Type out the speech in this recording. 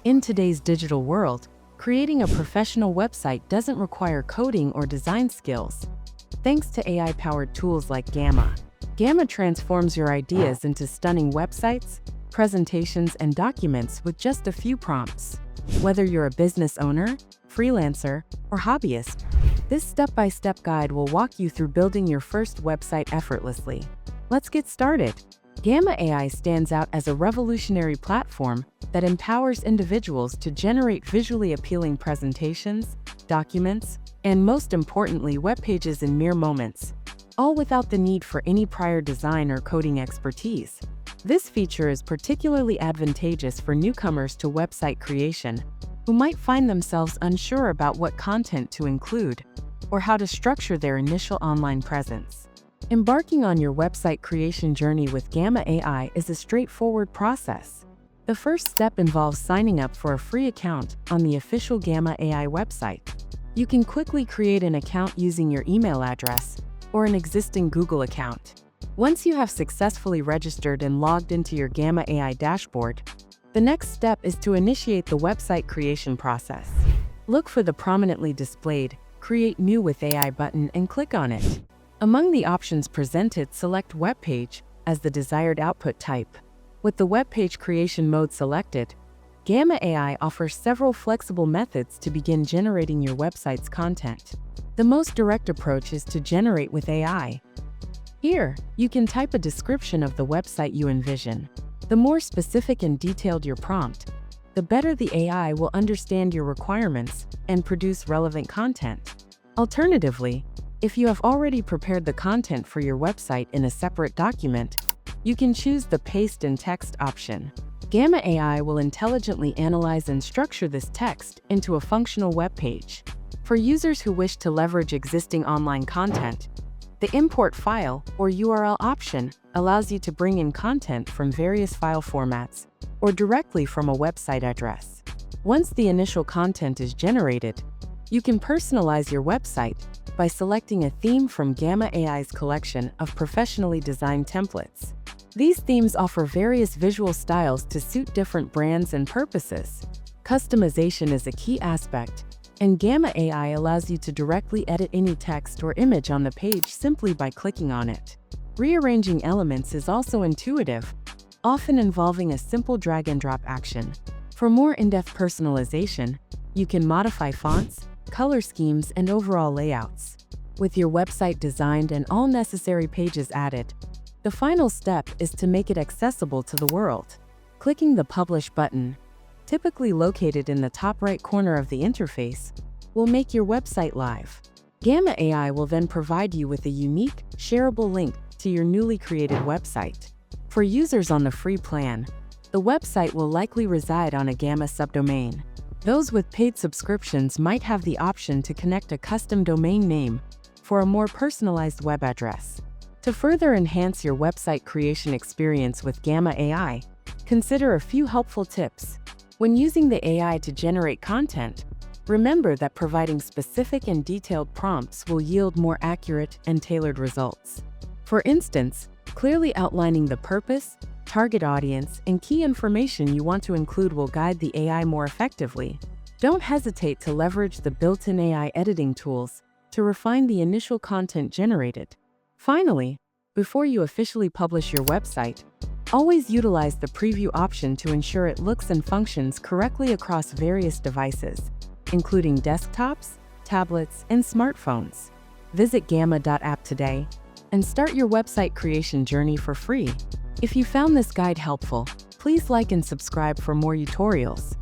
In today's digital world, creating a professional website doesn't require coding or design skills. Thanks to AI-powered tools like Gamma, Gamma transforms your ideas into stunning websites, presentations, and documents with just a few prompts. Whether you're a business owner, freelancer, or hobbyist, this step-by-step guide will walk you through building your first website effortlessly. Let's get started. Gamma AI stands out as a revolutionary platform that empowers individuals to generate visually appealing presentations, documents, and most importantly, web pages in mere moments, all without the need for any prior design or coding expertise. This feature is particularly advantageous for newcomers to website creation, who might find themselves unsure about what content to include or how to structure their initial online presence. Embarking on your website creation journey with Gamma AI is a straightforward process. The first step involves signing up for a free account on the official Gamma AI website. You can quickly create an account using your email address or an existing Google account. Once you have successfully registered and logged into your Gamma AI dashboard, the next step is to initiate the website creation process. Look for the prominently displayed Create New with AI button and click on it. Among the options presented, select Web Page as the desired output type. With the web page creation mode selected, Gamma AI offers several flexible methods to begin generating your website's content. The most direct approach is to generate with AI. Here, you can type a description of the website you envision. The more specific and detailed your prompt, the better the AI will understand your requirements and produce relevant content. Alternatively, if you have already prepared the content for your website in a separate document, you can choose the Paste in Text option. Gamma AI will intelligently analyze and structure this text into a functional web page. For users who wish to leverage existing online content, the Import File or URL option allows you to bring in content from various file formats or directly from a website address. Once the initial content is generated, you can personalize your website by selecting a theme from Gamma AI's collection of professionally designed templates. These themes offer various visual styles to suit different brands and purposes. Customization is a key aspect, and Gamma AI allows you to directly edit any text or image on the page simply by clicking on it. Rearranging elements is also intuitive, often involving a simple drag-and-drop action. For more in-depth personalization, you can modify fonts, color schemes, and overall layouts. With your website designed and all necessary pages added, the final step is to make it accessible to the world. Clicking the Publish button, typically located in the top right corner of the interface, will make your website live. Gamma AI will then provide you with a unique, shareable link to your newly created website. For users on the free plan, the website will likely reside on a Gamma subdomain. Those with paid subscriptions might have the option to connect a custom domain name for a more personalized web address. To further enhance your website creation experience with Gamma AI, consider a few helpful tips. When using the AI to generate content, remember that providing specific and detailed prompts will yield more accurate and tailored results. For instance, clearly outlining the purpose, target audience, and key information you want to include will guide the AI more effectively. Don't hesitate to leverage the built-in AI editing tools to refine the initial content generated. Finally, before you officially publish your website, always utilize the preview option to ensure it looks and functions correctly across various devices, including desktops, tablets, and smartphones. Visit gamma.app today and start your website creation journey for free. If you found this guide helpful, please like and subscribe for more tutorials.